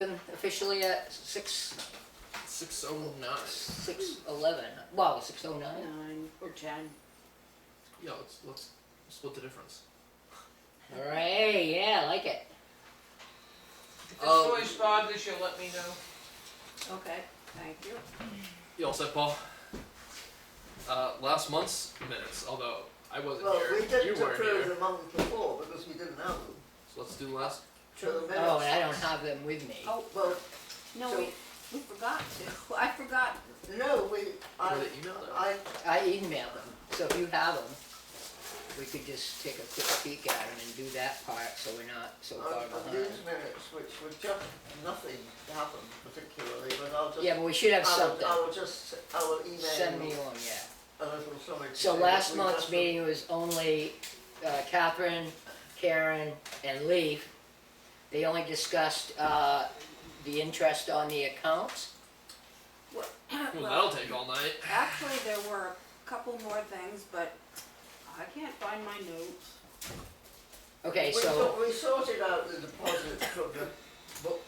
Officially at 6:09. 6:11. Wow, 6:09. 9 or 10. Yeah, let's split the difference. All right, yeah, I like it. If it's always bothers you, let me know. Okay, thank you. You all set, Paul? Last month's minutes, although I wasn't Well, here. we You didn't weren't approve here. the month before because we didn't have them. So let's do the last. To the minutes. Oh, and I don't have them with me. Oh, Well, no, so- we forgot to. I forgot. no, Were they emailed out? I emailed them, so if you have them, we could just take a quick peek at them and do that part so we're not so far on behind. these minutes, which were just nothing happened particularly, but I'll just. Yeah, but we should have something. I will email Send me you one, yeah. a little something. to So say last that we month's have meeting was only Catherine, Karen, and Lee. They only discussed the interest on the accounts. Well, that'll take all night. Actually, there were a couple more things, but I can't find my notes. Okay, We so sorted out the deposit from the book.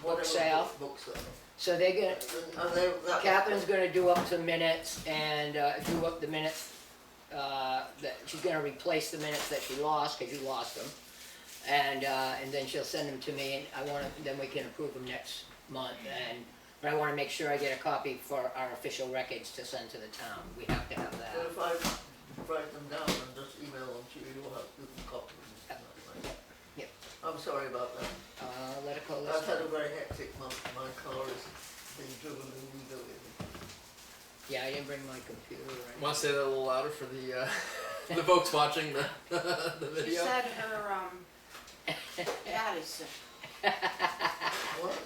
whatever sale. Book sale. so they're gonna. And that. Catherine's gonna do up the minutes and do up the minutes, that she's gonna replace the minutes that she lost, cause you lost them. And then she'll send them to me and then we can approve them next month but I wanna make sure I get a copy for our official records to send to the town. We have to have So that. if I write them down and just email them to you, you'll have to copy them. Yep. I'm sorry about that. Let it go I've this had a very hectic month. My car is being driven illegally. Yeah, I didn't bring my computer or Want to say that a little louder for the the folks watching the the She video? said her dad is sick. What?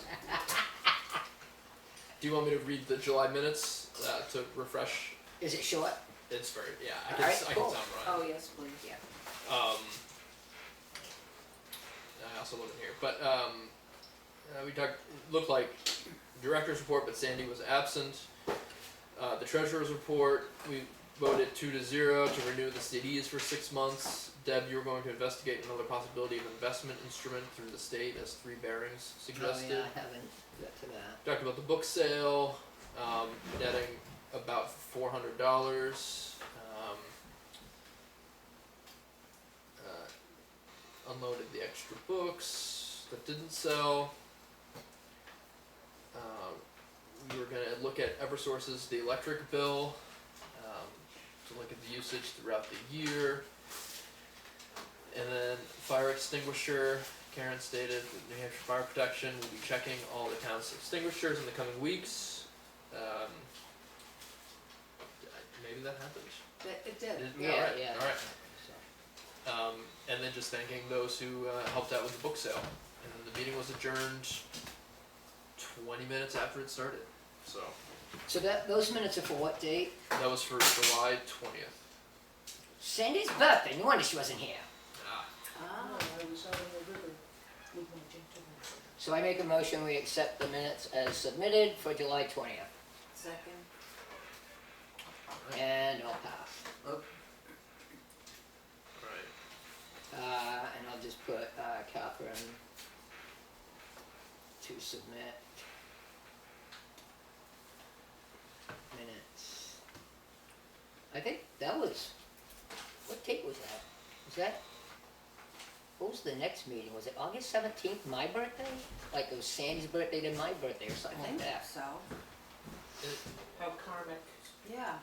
Do you want me to read the July minutes to refresh? Is it short? It's very I Alright, can cool. sound right. Oh, yes, please. Yeah. I also look in here, but we talked. Looked like director's report, but Sandy was absent. The treasurer's report, we voted 2-0 to renew the CDs for 6 months. Deb, you were going to investigate another possibility of investment instrument through the state as 3 bearings suggested. Oh, yeah, I haven't got to that. Talked about the book sale, netting about $400. Unloaded the extra books that didn't sell. We were gonna look at Eversource's the electric bill, to look at the usage throughout the year. And then fire extinguisher, Karen stated that New Hampshire Fire Protection will be checking all the town's extinguishers in the coming weeks. Maybe that happened. It did. Yeah, alright, yeah. alright. So. And then just thanking those who helped out with the book sale. And then the meeting was adjourned 20 minutes after it started. So Those minutes are for what date? that was for July 20th. Sandy's birthday, no wonder she wasn't here. Ah, I was out of the river with my So I make a motion, we accept the minutes as submitted for July 20th. second. And I'll pass. Alright. And I'll just put Catherine to submit minutes. I think that was, what date was that? What was the next meeting? Was it August 17th, my birthday? Like it was Sandy's birthday then my birthday or I something like think that. so. How karmic. Yeah.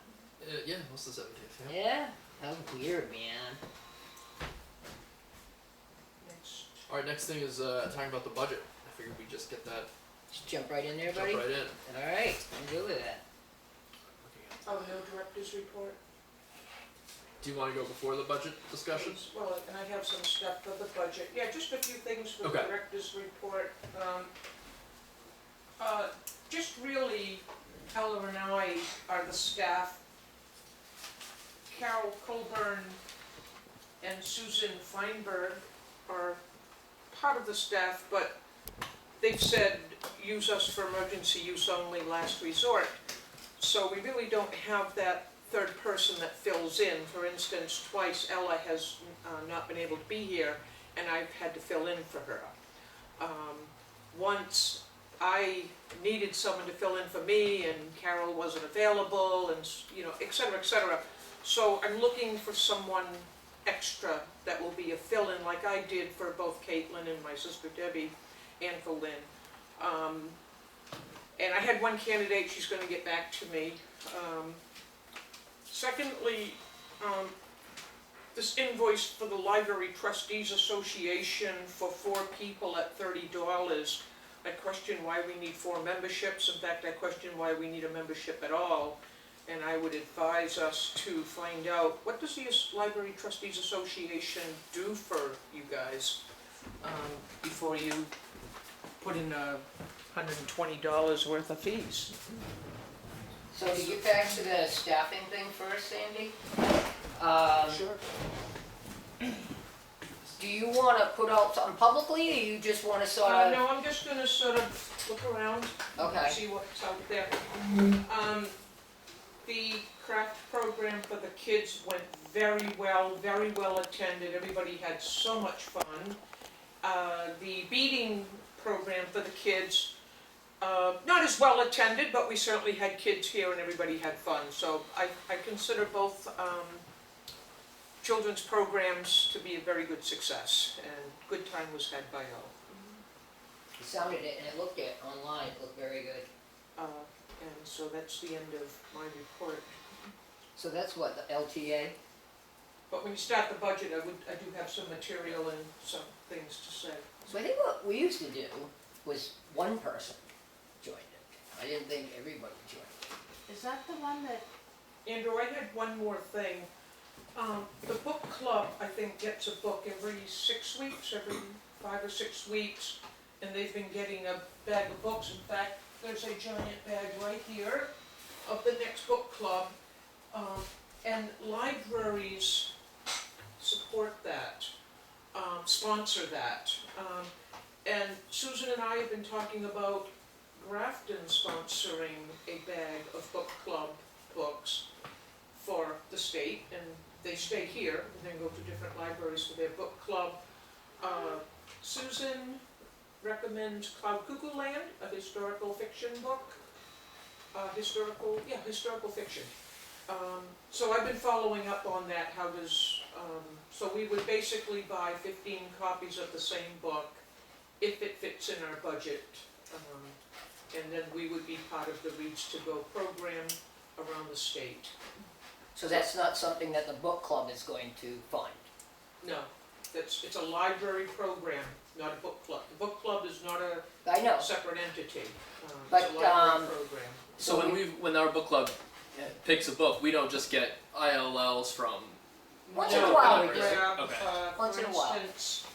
Yeah, what's the 17th? Yeah, how weird, man. Next. Alright, next thing is talking about the budget. I figured we'd just get that, Just jump right in there, jump buddy? right in. Alright, I'm good with that. Oh, no director's report? Do you want to go before the budget discussion? Well, and I have some stuff for the budget. Yeah, just a few things for the Okay. director's report. Just really, Ella and I are the staff. Carol Colburn and Susan Feinberg are part of the staff, but they've said use us for emergency use only, last resort. So we really don't have that third person that fills in. For instance, twice Ella has not been able to be here, and I've had to fill in for her. Once I needed someone to fill in for me and Carol wasn't available and, you know, et cetera, et cetera. So I'm looking for someone extra that will be a fill-in like I did for both Caitlin and my sister Debbie and for Lynn. And I had one candidate, she's gonna get back to me. Secondly, this invoice for the Library Trustees Association for 4 people at $30. I question why we need 4 memberships. In fact, I question why we need a membership at all. And I would advise us to find out, what does the Library Trustees Association do for you guys? Before you put in $120 worth of fees. So to get back to the staffing thing first, Sandy, Sure. do you wanna put out something publicly, or you just wanna sort of? No, I'm just gonna sort of look around, Okay, see what's out there. The craft program for the kids went very well attended, everybody had so much fun. The beading program for the kids, not as well attended, but we certainly had kids here and everybody had fun. So I consider both children's programs to be a very good success, and good time was had by all. it sounded it, and I looked at online, it looked very good. And so that's the end of my report. So that's what, the LTA? But when you start the budget, I do have some material and some things to say. So I think what we used to do was one person joined it. I didn't think everybody joined it. Is that the one that, Andrew, I had one more thing. The book club, I think, gets a book every 6 weeks, every 5 or 6 weeks, and they've been getting a bag of books. In fact, there's a giant bag right here of the next book club, and libraries support that, sponsor that. And Susan and I have been talking about Grafton sponsoring a bag of book club books for the state, and they stay here and then go to different libraries for their book club. Susan recommends Cloud Cuckoo Land, a historical fiction book. Historical fiction. So I've been following up on that. How does, so we would basically buy 15 copies of the same book if it fits in our budget. And then we would be part of the Reads to Go program around the state. So that's not something that the book club is going to fund? No, it's a library program, not a book club. The book club is not a I know, separate entity. But, it's a library program. So when our book club picks a book, we don't just get ILLs from. Once in No, a while we we do. grab, Okay. Once in a while. For instance,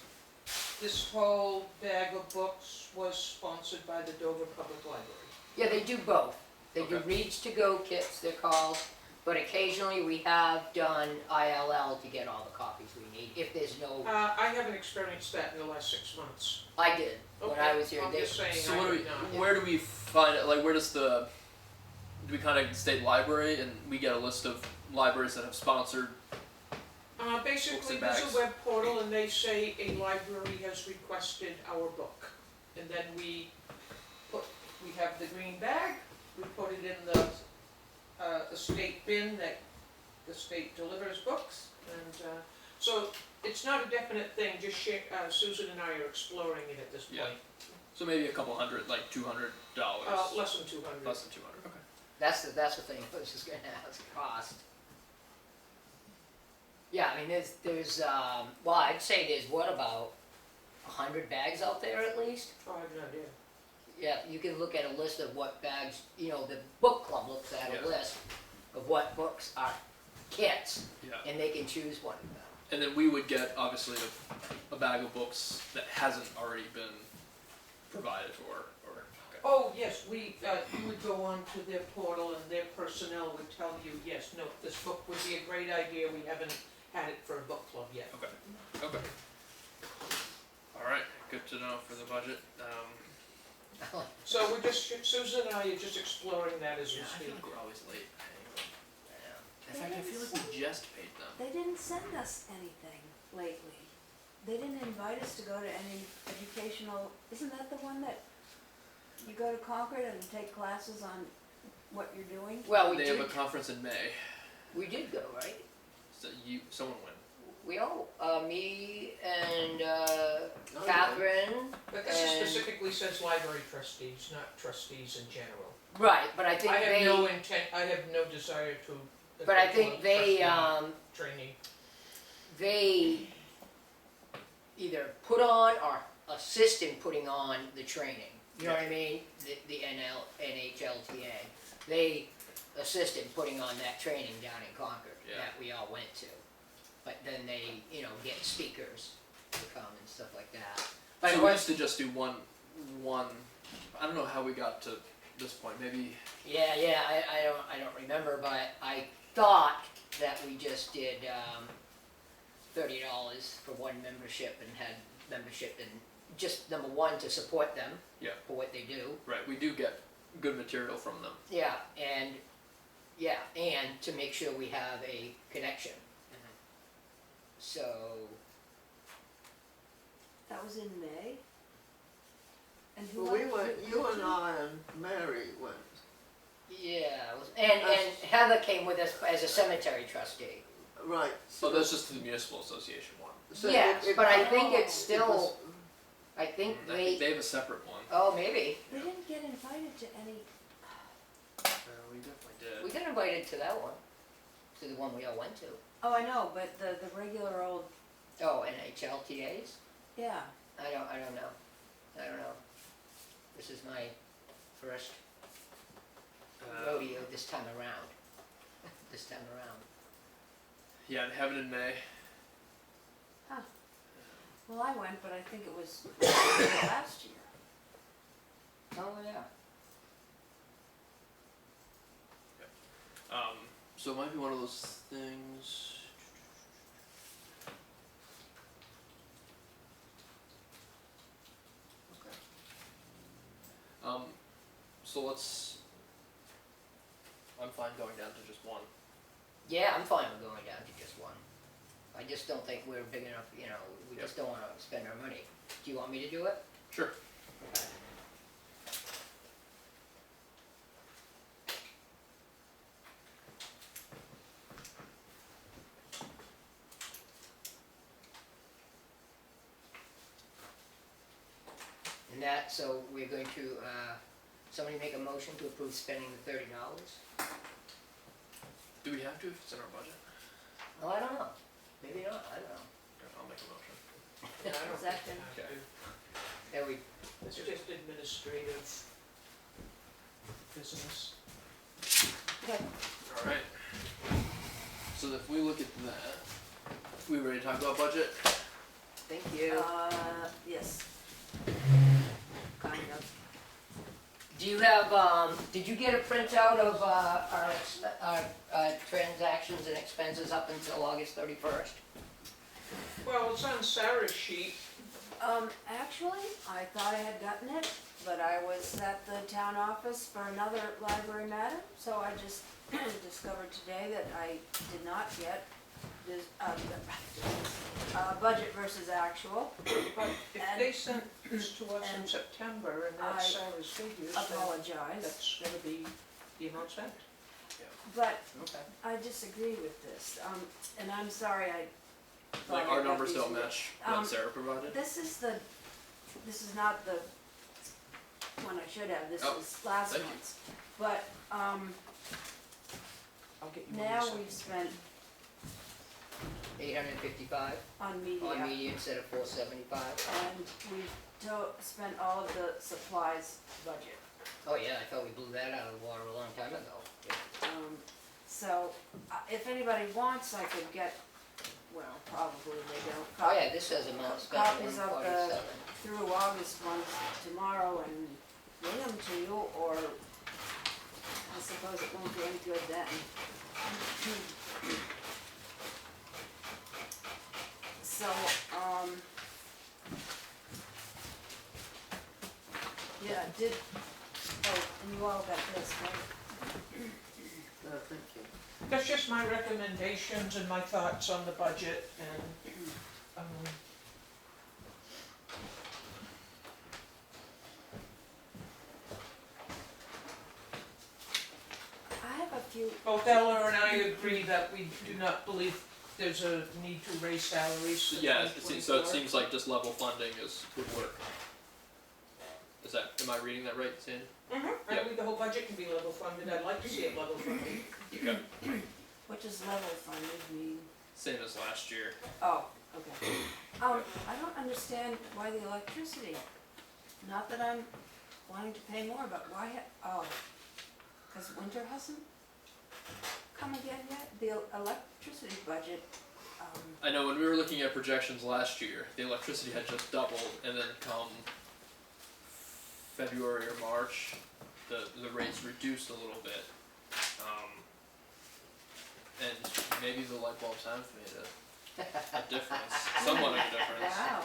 this whole bag of books was sponsored by the Dover Public Library. Yeah, they do both. They do Okay. Reads to Go kits, they're called, but occasionally we have done ILL to get all the copies we need, if there's no, I haven't experienced that in the last 6 months. I did, when I was here. I'm They- just saying, So I what do have we, not. where do we find it? Like, where does do we contact the state library and we get a list of libraries that have sponsored? Basically, and there's bags. a web portal and they say a library has requested our book. And then we have the green bag, we put it in the state bin that the state delivers books. And so it's not a definite thing, just Susan and I are exploring it at this point. Yeah. So maybe a couple hundred, like $200. Less than 200. Less than 200. Okay. That's the thing, I was just gonna ask, cost. Yeah, I mean, there's, well, I'd say there's what, about 100 bags out there at least? Oh, I have no idea. Yeah, you can look at a list of what bags, you know, the book club looks at Yeah. a list of what books are kits, Yeah. and they can choose one of them. And then we would get obviously a bag of books that hasn't already been provided or okay. Oh, yes, you would go on to their portal and their personnel would tell you, yes, no, this book would be a great idea, we haven't had it for a book club yet. Okay. All right. Good to know for the budget. So we're just, Susan and I are just exploring that as we Yeah, I feel speak. like we're always late paying them. In fact, I feel like we just paid them. They didn't send us anything lately. They didn't invite us to go to any educational, isn't that the one that you go to Concord and take classes on what you're doing? Well, They have a conference in May. we did go, right? So someone went. We all, me and yeah. Catherine. But this And- specifically says library trustees, not trustees in general. Right, but I think I have they, no intent, I have no desire to. but I take think on they, trustee Training. they either put on or assist in putting on the training. You know what I mean? The NHLTA. They assist in putting on that training down in Concord Yeah. that we all went to. But then they, get speakers to come and stuff like that. But So it we was, used to just do one. I don't know how we got to this point. Maybe. yeah, I don't remember, but I thought that we just did $30 for one membership and had membership and just number one to support them. Yeah. For what they do. Right. We do get good material from them. Yeah, and to make sure we have a connection. So, That was in May? And who Well, we else? went, you and I and Mary went. yeah, it was, and Heather came with us as a cemetery trustee. Right. So that's just the municipal association one. So Yes, but I think it's it still, was- I think I think they, they have a separate one. oh, maybe. They didn't get invited to any, We definitely did. We got invited to that one, to the one we all went to. oh, I know, but the regular old, Oh, NHLTAs? yeah. I don't know. This is my first rodeo this time around. Yeah, they have it in May. Well, I went, but I think it was last year. Oh, yeah. So it might be one of those things. Okay. So let's. I'm fine going down to just one. Yeah, I'm fine with going down to just one. I just don't think we're big enough, we just don't wanna spend our money. Do you want me to do it? Sure. And that, so we're going to, somebody make a motion to approve spending the $30? Do we have to if it's in our budget? Well, I don't know. Maybe not, I don't know. Okay, I'll make a motion. Yeah, I don't Second. think Okay. Yeah, we, it's just administrative business. All right. So if we look at that, we ready to talk about budget? thank you. Yes. Kind of. Do you have, did you get a printout of, our transactions and expenses up until August 31st? Well, it's on Sarah's sheet. Actually, I thought I had gotten it, but I was at the town office for another library matter, so I just discovered today that I did not get this, budget versus actual. But if And- they sent this to us in and September and I that's Sarah's figures, then Apologize, that's gonna be the amount spent. but Okay. I disagree with this, and I'm sorry, I. thought Like I our got numbers these- don't match what Um, Sarah provided? This is not the one I should have, this Oh, is last thank you. month's. But, I'll get you one in a now second. we've spent 855 on on media, media instead of 475? and we've spent all of the supplies budget. Oh, yeah, I thought we blew that out of the water a long time ago. So, if anybody wants, I could get, well, probably they don't. Oh, yeah, this says amount spent Copies of the- 147. Through August ones tomorrow and bring them to you, or I suppose it won't be any good then. So, yeah, and you all got this, right? Thank you. That's just my recommendations and my thoughts on the budget and, you, Both Ella and I agree that we do not believe there's a need to raise salaries for Yeah, it seems, so it 2024. seems like just level funding would work. Is that, am I reading that right, Sandy? I Yep. believe the whole budget can be level funded, I'd like to see it level funded. Okay. what does level funded mean? Same as last year. Oh, okay. I don't understand why the electricity, not that I'm wanting to pay more, but why, cause winter hasn't come again yet? The electricity budget, I know when we were looking at projections last year, the electricity had just doubled, and then come February or March, the rates reduced a little bit. And maybe the light bulbs have made a difference, somewhat of a difference. wow.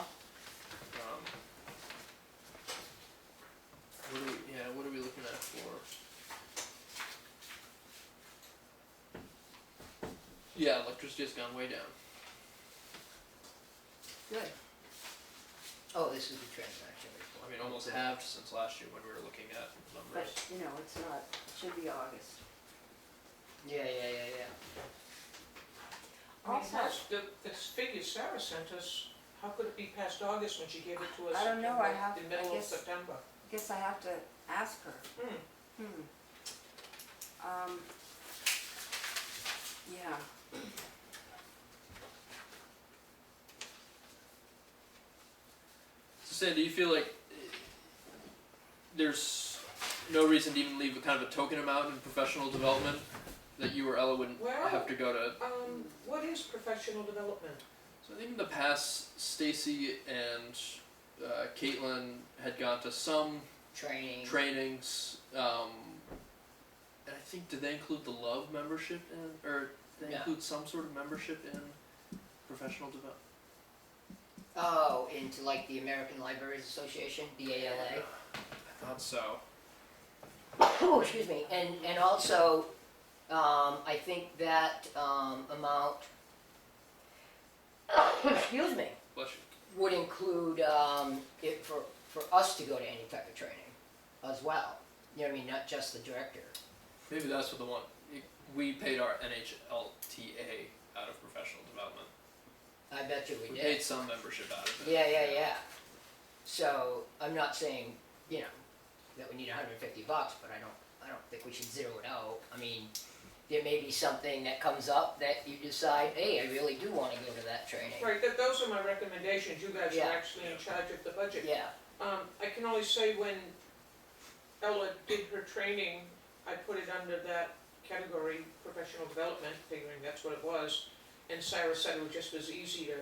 What are we looking at for? Yeah, electricity has gone way down. Good. Oh, this is the transaction report. I mean, almost halved since last year when we were looking at But, numbers. you know, it's not, it should be August. Yeah. I mean, Also, the figures Sarah sent us, how could it be past August when she gave it to us I don't know, I have- in I middle of guess- September? guess I have to ask her. Yeah. So Sam, do you feel like there's no reason to even leave a kind of a token amount in professional development that you or Ella wouldn't Well, have to go to? What is professional development? So I think in the past, Stacy and Caitlin had gone to some Training. trainings, and I think, did they include the Love membership in, or did they Yeah. include some sort of membership in professional development? Oh, into like the American Libraries Association, BALA. I thought so. Oh, excuse me, and also, I think that, amount, excuse me, Bless you. would include, it for us to go to any type of training as well. You know what I mean, not just the director. Maybe that's what the one, we paid our NHLTA out of professional development. I bet you we We did. paid some membership out of it. Yeah. So, I'm not saying, you know, that we need $150, but I don't think we should zero it out. I mean, there may be something that comes up that you decide, hey, I really do wanna go to that training. Right, those are my recommendations, you guys Yeah. are actually in charge of the budget. Yeah, I can only say when Ella did her training, I put it under that category, professional development, figuring that's what it was. And Sarah said it was just as easy to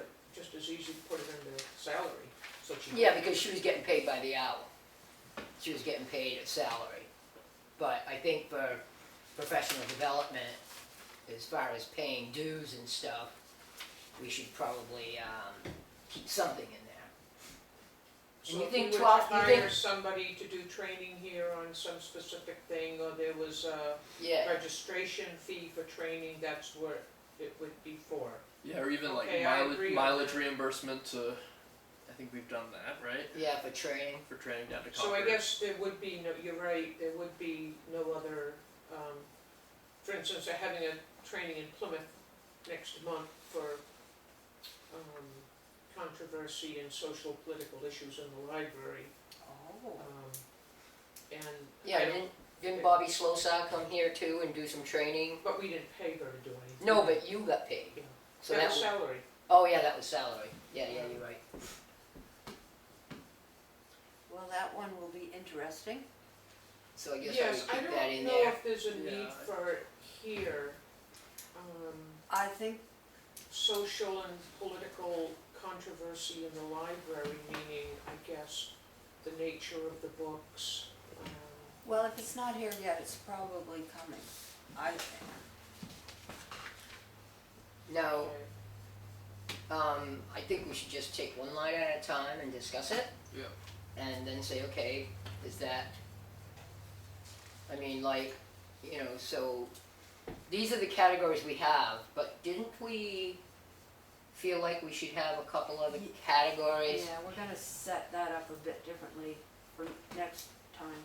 put it under salary, so she. yeah, because she was getting paid by the hour. She was getting paid a salary. But I think for professional development, as far as paying dues and stuff, we should probably, keep something in there. So And you if think we were 12 to you hire think- somebody to do training here on some specific thing, or there was a Yeah, registration fee for training, that's what it would be for. Yeah, or even like Okay, I agree on mileage that. reimbursement to, I think we've done that, right? yeah, for training. For training down to So Concord. I guess there would be no, you're right, there would be no other, for instance, they're having a training in Plymouth next month for, controversy and social political issues in the library, Oh. and. Yeah, I don't- didn't Bobby Slosar come here too and do some training? But we didn't pay her to do anything. No, but you got paid. Yeah. So That that was was, salary. oh yeah, that was salary. Yeah, you're right. Well, that one will be interesting. So I guess I Yes, would I keep that don't in know there. if there's a need Yeah. for it here. I think, Social and political controversy in the library, meaning, I guess, the nature of the books. well, if it's not here yet, it's probably coming, I think. Now, Okay. I think we should just take one line at a time and discuss it. Yeah. And then say, okay, is that, I mean, like, you know, so, these are the categories we have, but didn't we feel like we should have a couple other categories? Yeah, we're gonna set that up a bit differently for next time.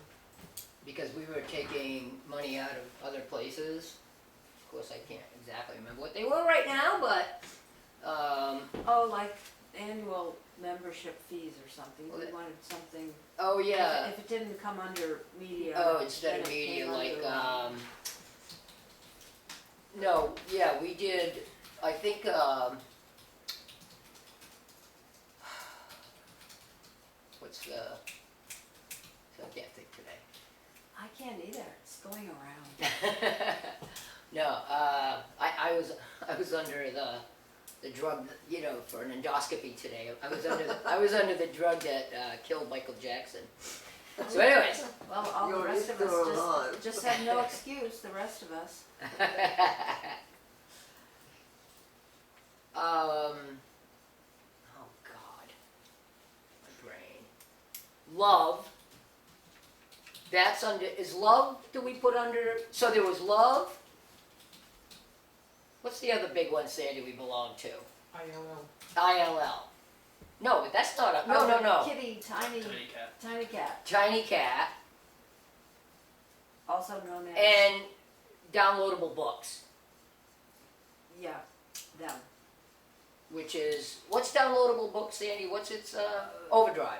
Because we were taking money out of other places, Of course, I can't exactly remember what they were right now, but, Oh, like annual membership fees or something, Well, we that- wanted something. oh, yeah. If it didn't come under media. Oh, instead then of it media, came like, under, no, yeah, we did, I think, what's the, I can't think today. I can't either, it's going around. No, I was under the drug, you know, for an endoscopy today. I was under the drug that killed Michael Jackson. So anyways, Well, all the You're rest of still us alive. just have no excuse, the rest of us. oh God, my brain. Love. That's under, is love, do we put under, so there was love? What's the other big one, Sandy, we belong to? ILL. ILL. No, but that's not a, no, Oh, no, the no. Kitty, tiny cat, Tiny cat also known as, and downloadable books, yeah, them. which is, what's downloadable books, Sandy? What's its, Overdrive?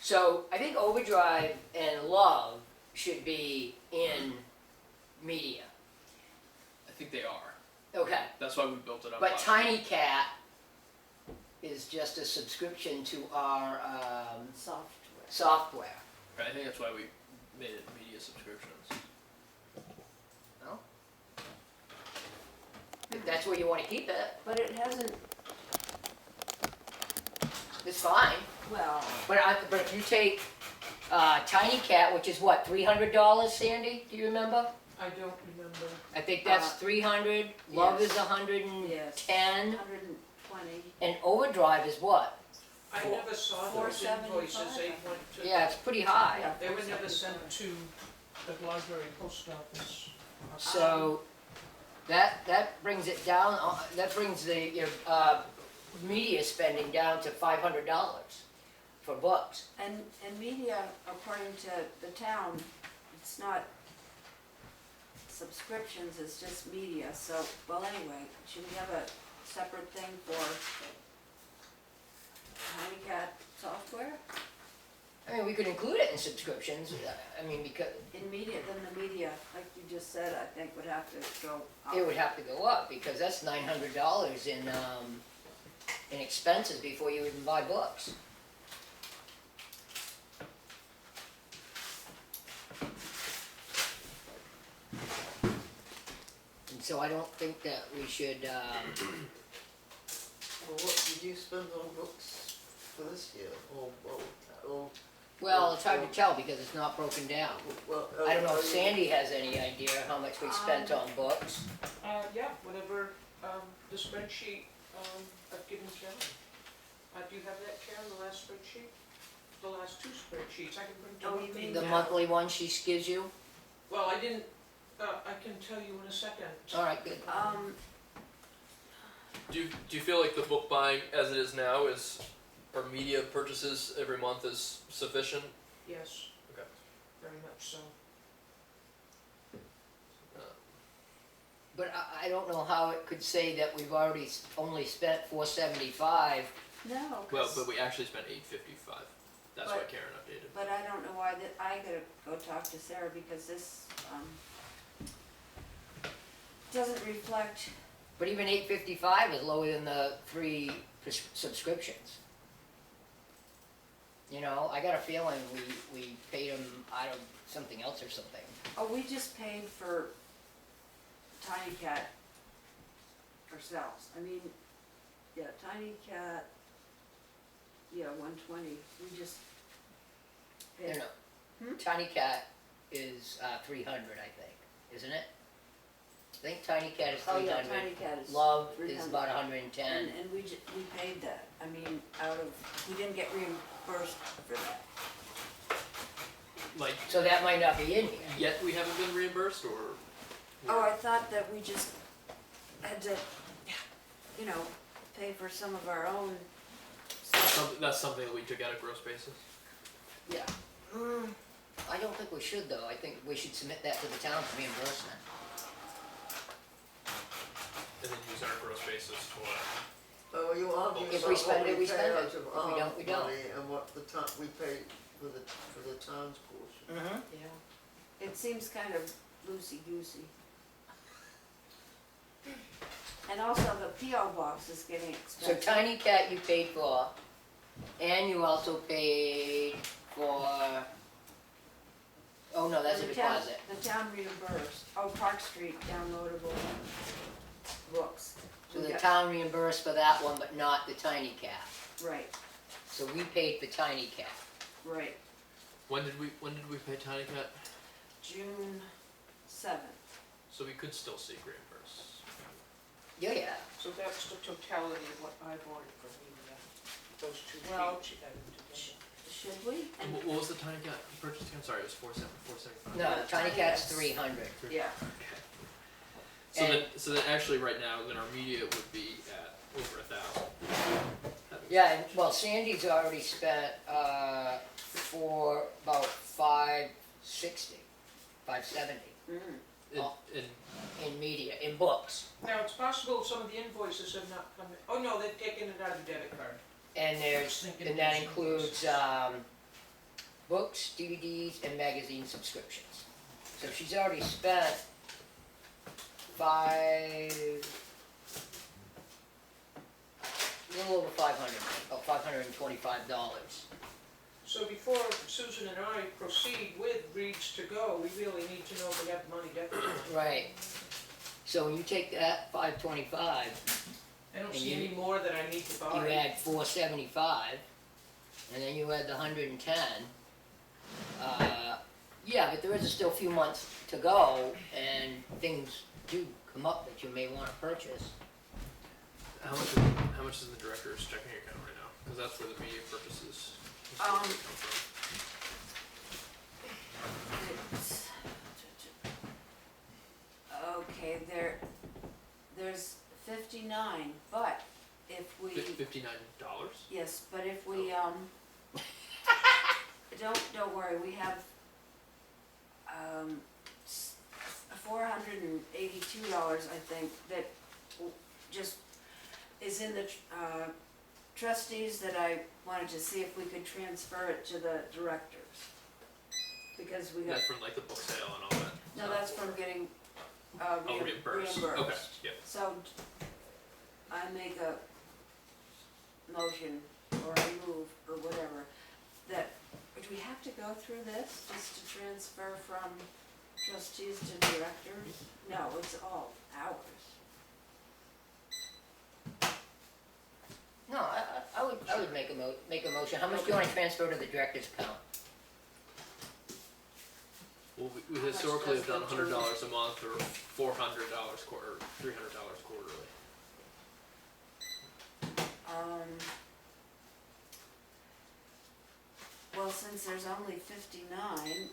So I think Overdrive and Love should be in media. I think they are. Okay. That's why we built it up. But last Tiny Cat is just a subscription to our Software. software. Right, I think that's why we made it media subscriptions. Well, if that's where you want to keep it, But it hasn't, it's fine. well, But if you take Tiny Cat, which is what, $300, Sandy? Do you remember? I don't remember. I think that's 300. Love yes. is 110, yes, 120. and Overdrive is what? I never saw those 475. invoices, they went to. Yeah, it's pretty high. Yeah, They were never 475. sent to the library post office. So that brings it down. That brings the your media spending down to $500 for books. And media, according to the town, it's not subscriptions, it's just media, so, well, anyway, should we have a separate thing for Tiny Cat software? I mean, we could include it in subscriptions. I mean, because In media, then the media, like you just said, I think would have to go up. it would have to go up because that's $900 in expenses before you even buy books. And so I don't think that we should. Well, what did you spend on books for this year? Well, it's hard to tell because it's not broken down. Well, I don't know if Sandy has any idea how much we spent on books. Yeah, whatever, the spreadsheet, I've given Karen. Do you have that, Karen, the last spreadsheet? The last two spreadsheets, I can bring them Oh, up. you mean The Yeah. monthly one she gives you? Well, I didn't, I can tell you in a second. All right, good. Do you feel like the book buying as it is now is, or media purchases every month is sufficient? Yes. Okay. Very much so. But I don't know how it could say that we've already only spent $475. No, Well, 'cause- but we actually spent $855. That's why But- Karen updated. but I don't know why, I gotta go talk to Sarah because this, doesn't reflect, But even $855 is lower than the 3 subscriptions. You know, I got a feeling we paid them out of something else or something. oh, we just paid for Tiny Cat ourselves. I mean, yeah, Tiny Cat, yeah, 120, we just No, paid. no. Tiny Cat is 300, I think, isn't it? I think Tiny Cat is Oh, yeah, 300. Tiny Cat is. Love is 300. about 110. And we paid that, I mean, we didn't get reimbursed for that. Like, So that might not be in here. yet we haven't been reimbursed, or? Oh, I thought that we just had to, you know, pay for some of our own stuff. That's something that we took out of gross basis. Yeah. I don't think we we should though, I think we should submit that to the town for reimbursement. And then use our gross basis for, Oh, you argue If about we spend what it, we spend pay it. out of If we our don't, we don't. money and what the town, we pay for the town's portion. Mm-hmm. Yeah. It seems kind of loosey-goosey. And also the P.O. box is getting So expensive. Tiny Cat you paid for, and you also paid for, oh no, that's a The town- deposit. The town reimbursed, Park Street downloadable books. So We the got- town reimbursed for that one, but not the Tiny Cat. Right, So we paid for Tiny Cat. right, when did we pay Tiny Cat? June 7th. So we could still seek reimburse. Yeah. So that's the totality of what I've ordered for those two Well, sheets you added together. Should we? And And, what was the Tiny Cat purchase again? Sorry, it was 475. No, Yeah, Tiny Tiny Cat's Cat's- 300. yeah, Okay. So And- then actually right now, then our media would be at over 1,000. Yeah, and, well, Sandy's already spent, for about 560, 570 in media, in books. Now, it's possible some of the invoices have not come in. Oh, no, they've taken it out of debit card. And there's, and that includes, books, DVDs, and magazine subscriptions. So she's already spent a little over 500, about $525. So before Susan and I proceed with Reads to Go, we really need to know if we have the money definitely. Right. So when you take that 525, I don't And see you- any more that I need to buy. you add 475, and then you add the 110. Yeah, but there is still a few months to go, and things do come up that you may want to purchase. How much is in the director's checking account right now? Because that's where the media purchases come from. it's, okay, there's 59, but if we, $59. yes, but if we, don't worry, we have, $482, I think, that just is in the, trustees that I wanted to see if we could transfer it to the directors. Because we got, That's from like the book sale and all that. no, that's from getting, Oh, reimbursed. Okay, yeah. So, I make a motion, or I move, or whatever, that, do we have to go through this, just to transfer from trustees to directors? No, it's all ours. No, I would make a motion. How much do you want to transfer to the director's account? Well, we How much historically does have done the $100 a month or $400 quarter, $300 quarterly. Well, since there's only 59,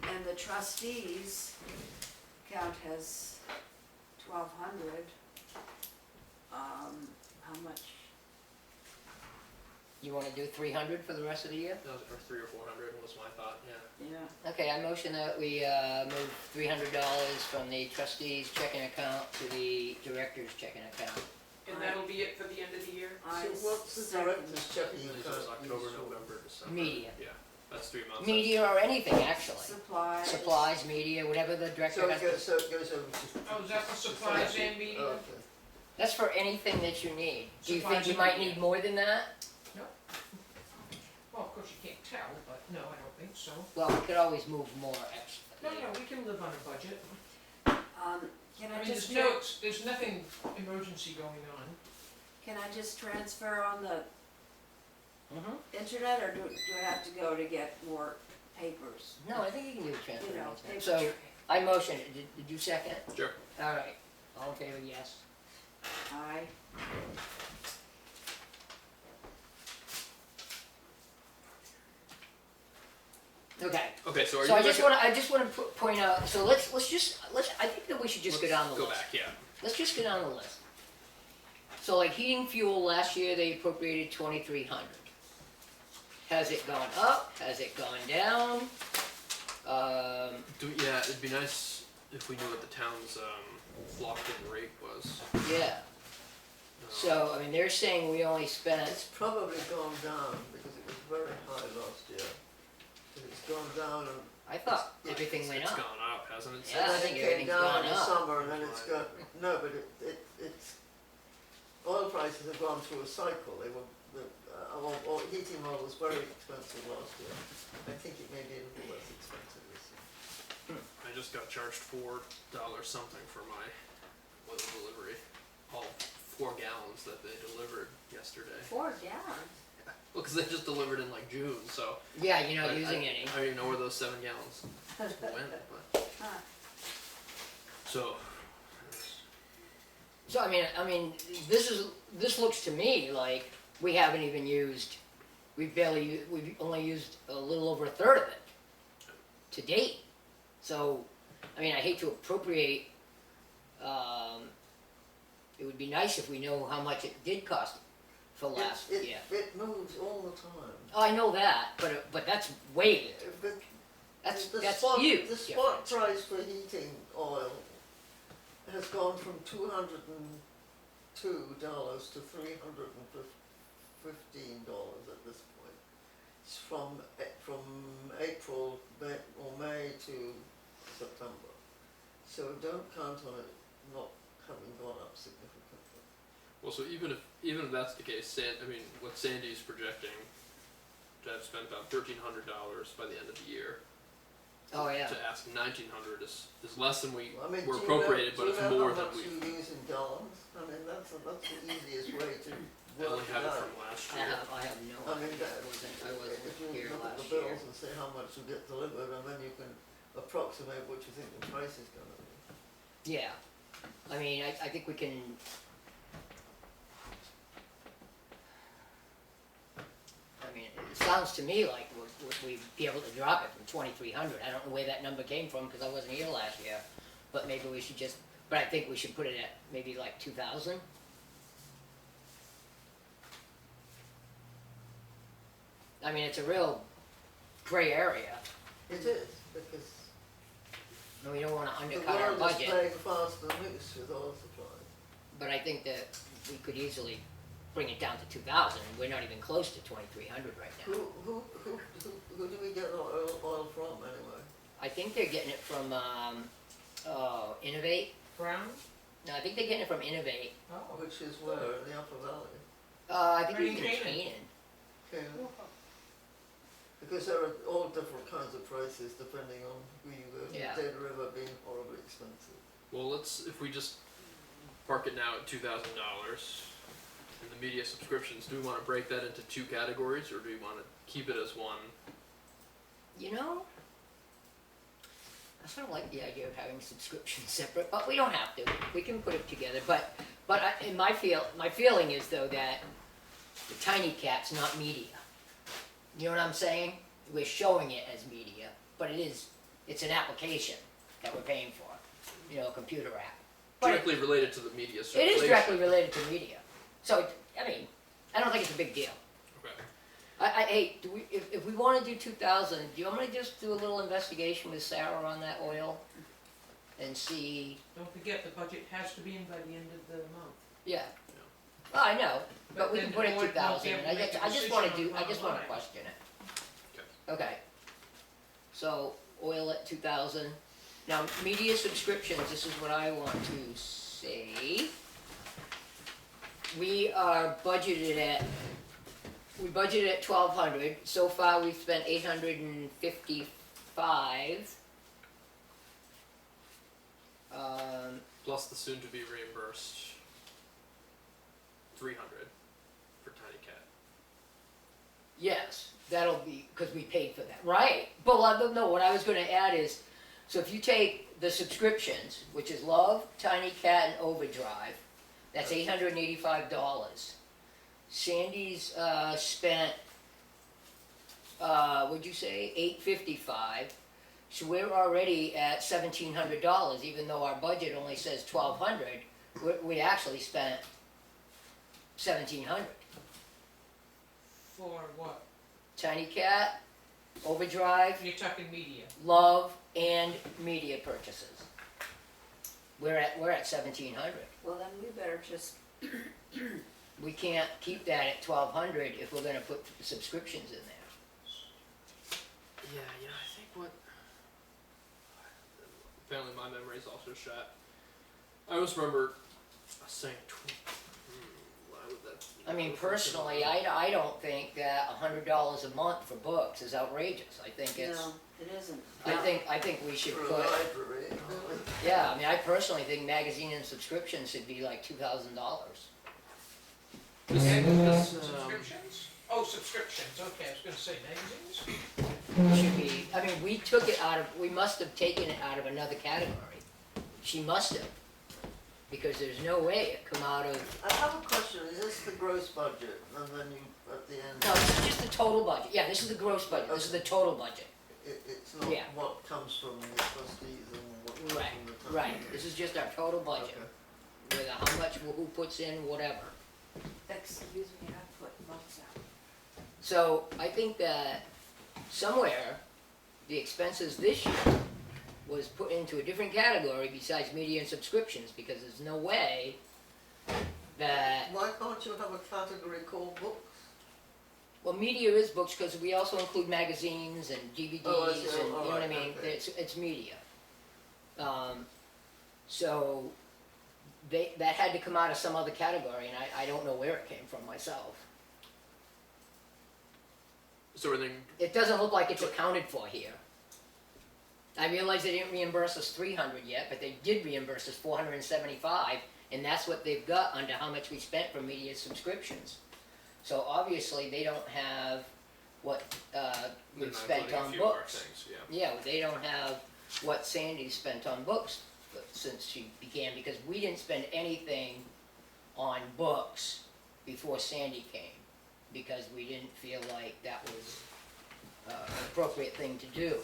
and the trustees account has 1,200, how much? You want to do 300 for the rest of the year? That was or 300 or 400 was my thought. Yeah. Yeah. Okay, I motion that we move $300 from the trustees' checking account to the director's checking account. And that'll be it for the end of the year? I So what's the second director's checking This account? is October, used for? November, December. Media. Yeah, that's 3 months. Media or anything, actually. Supplies. Supplies, media, whatever the director So has. so it goes over to. Oh, is that for supplies and media? Oh, okay. That's for anything that you need. Do you think Supplies you and might media. need more than that? Well, of course you can't tell, but no, I don't think so. Well, we could always move more extra. No, we can live on a budget. Can I I mean, just, there's nothing emergency going on. can I just transfer on the Mhm. internet, or do I have to go to get more papers? No, I think you can do a transfer. You know, anytime. paper So, tray. I motion, did you second? Sure. All right, all in favor, yes. Aye. Okay, Okay, so are so you? I just wanna point out, so let's I think that we should just go down the Go list. back, yeah. Let's just go down the list. So like heating fuel, last year they appropriated 2,300. Has it gone up? Has it gone down? Yeah, it'd be nice if we knew what the town's locked-in rate was. Yeah. So, I mean, they're saying we only spent, It's probably gone down because it was very high last year. And it's gone down and I thought everything went It's up. gone up, hasn't it? Yeah, I then think it came everything's down gone in the up. summer and then it's got, no, but it's, oil prices have gone through a cycle. They were, or heating oil was very expensive last year. I think it may be a little less expensive this year. I just got charged $4 something for my oil delivery. All 4 gallons that they delivered yesterday. 4 gallons. Well, because they just delivered in like June, so. Yeah, you're not I- using I, any. I don't even know where those 7 gallons went, but. Huh. So. So, I mean, this looks to me like we haven't even used, we've only used a little over a third of it to date. So, I mean, I hate to appropriate, it would be nice if we know how much it did cost for last year. It moves all the time. Oh, I know that, but that's way, But that's spot, huge. The spot difference. price for heating oil has gone from $202 to $315 at this point. It's from April or May to September. So don't count on it not having gone up significantly. Well, so even if that's the case, what Sandy's projecting to have spent about $1,300 by the end of the year. Oh, yeah. To ask $1,900 is less than we I mean, were do you appropriated, know, but it's do you know more how than much we. you use in gallons? I mean, that's the easiest way to I only work it have it out. from last I year. have no I mean, idea. that, I wasn't if you here look at last the year. bills and see how much you get delivered, and then you can approximate what you think the price is going to be. Yeah, I mean, I think we can. I mean, it sounds to me like we'd be able to drop it from 2,300. I don't know where that number came from because I wasn't here last year, but maybe we should just. But I think we should put it at maybe like 2,000. I mean, it's a real gray area, It is, because and we don't want to the undercut our world is budget. playing fast and loose with oil supply. But I think that we could easily bring it down to 2,000, and we're not even close to 2,300 right now. Who do we get oil from anyway? I think they're getting it from, Innovate. Brown? No, I think they're getting it from Innovate. Oh. Which is where, in the Upper Valley? I think Right it's in in Canaan. Canaan. Okay. Because there are all different kinds of prices depending on who you go to. Yeah. Data River being horribly expensive. Well, if we just park it now at $2,000, and the media subscriptions, do we want to break that into 2 categories, or do we want to keep it as one? You know, I sort of like the idea of having subscriptions separate, but we don't have to. We can put it together. But my feeling is though that the Tiny Cat's not media. You know what I'm saying? We're showing it as media, but it's an application that we're paying for. You know, a computer app. But Directly related to the media it circulation. is directly related to media. So, I mean, I don't think it's a big deal. Okay. Hey, if we want to do 2,000, do you want me to just do a little investigation with Sarah on that oil and see? Don't forget, the budget has to be in by the end of the month. Yeah. Well, I know, but But we then can put it the board 2,000. won't be able to make a I just want to decision on I just want to bottom line. question it. Okay. So oil at 2,000. Now media subscriptions. This is what I want to say. We budgeted at 1,200. So far, we've spent 855. Plus the soon to be reimbursed 300 for Tiny Cat. Yes, that'll be because we paid for that, right? But no, what I was going to add is, so if you take the subscriptions, which is Love, Tiny Cat, and Overdrive, that's $885. Sandy's spent, what'd you say, $855. So we're already at $1,700, even though our budget only says $1,200. We actually spent $1,700 For what? Tiny Cat, Overdrive, You're talking media. Love, and media purchases. We're at 1,700. Well, then we better just, We can't keep that at 1,200 if we're gonna put subscriptions in there. Yeah, I think what. Apparently, my memory's also shot. I always remember saying. Why would that? I mean, personally, I don't think that $100 a month for books is outrageous. I think it's, no, it isn't. I think we should For a put, library, yeah, I mean, I personally think magazine and subscriptions should be like $2,000. Subscriptions? Oh, subscriptions, okay, I was gonna say magazines? It should be, I mean, we must have taken it out of another category. She must have, because there's no way it come out of, I have a question, is this the gross budget, and then you, at the end, no, this is just the total budget. Yeah, this is the gross budget, this is the total budget. it's not Yeah. what comes from the trustees and what comes Right, from the town? right, this is just our total budget, Okay. with how much, who puts in, whatever. Excuse me, I put notes out. So I think that somewhere, the expenses this year was put into a different category besides media and subscriptions, because there's no way that, Why can't you have a category called books? well, media is books, because we also include magazines and DVDs Oh, I see. and, Oh, you know what I alright, mean? okay. It's media. So, that had to come out of some other category, and I don't know where it came from myself. So everything. It doesn't look like it's accounted for here. I realize they didn't reimburse us 300 yet, but they did reimburse us 475, and that's what they've got under how much we spent for media subscriptions. So obviously, they don't have what They're we've not spent including a on few of our books. things, yeah. Yeah, they don't have what Sandy spent on books since she began, because we didn't spend anything on books before Sandy came, because we didn't feel like that was an appropriate thing to do.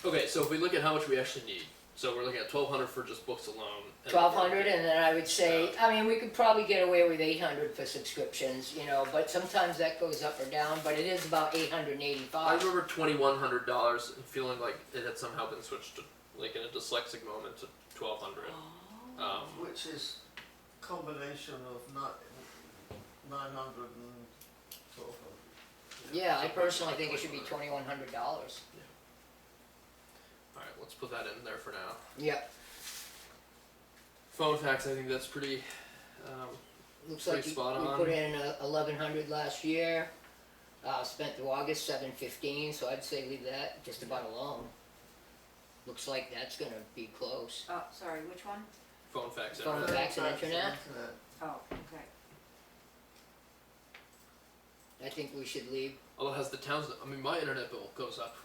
Okay, so if we look at how much we actually need, so we're looking at 1,200 for just books alone. and 1,200, and then I would say, I mean, we could probably get away with 800 for subscriptions, you know, but sometimes that goes up or down, but it is about I 885. remember $2,100 and feeling like it had somehow been switched to, like in a dyslexic moment, to 1,200. Which is combination of 900 and 1200. Yeah, I personally think it should be $2,100. All right, let's put that in there for now. Yep, Phone fax, I think that's pretty. looks Pretty like we spot on. put in 1,100 last year, spent through August 715, so I'd say leave that just about alone. Looks like that's gonna be close. Oh, sorry, which one? Phone fax. Phone internet. fax and internet? Oh, okay. I think we should leave. Although has the towns, I mean, my internet bill goes up.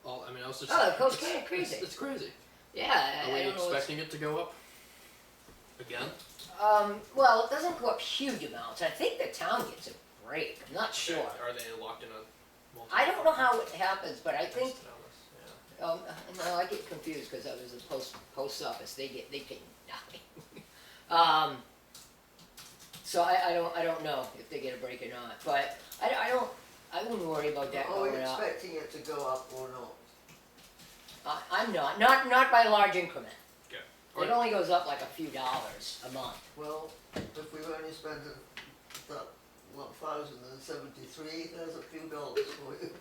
I mean, I was just. Oh, it goes it's- crazy. It's crazy. Yeah, Are I we don't know what's. expecting it to go up again? Well, it doesn't go up huge amounts. I think the town gets a break. I'm not sure. Are they locked in a? I don't know how it happens, but I think. Yeah. No, I get confused because I was in post office. They pay nothing. So I don't know if they get a break or not, but I wouldn't worry about that Are we going up. expecting it to go up or not? I'm not by a large increment. Okay. It only goes up like a few dollars a month. Well, if we've only spent that 1,073, there's a few dollars for you.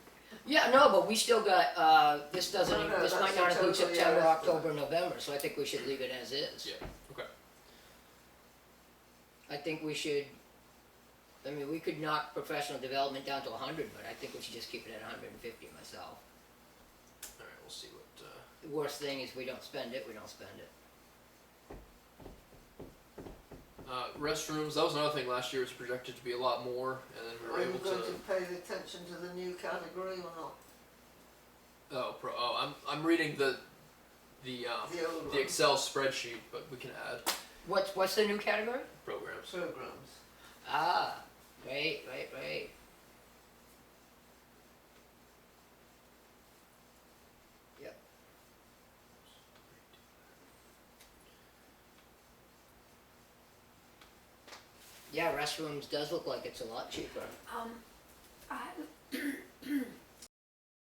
Yeah, no, but we still got, this doesn't, No, this might that's not the include total, September, yeah. October, November, so I think we should leave it as is. Yeah. I think we should, I mean, we could knock professional development down to 100, but I think we should just keep it at 150 myself. All right, we'll see what. The worst thing is we don't spend it, we don't spend it. Restrooms. That was another thing. Last year was projected to be a lot more, and then we Are were you able going to. to pay attention to the new category or not? I'm reading the The old the one? Excel spreadsheet, but we can add What's the new category? programs. Programs. Ah, right. Yep. Yeah, restrooms does look like it's a lot cheaper.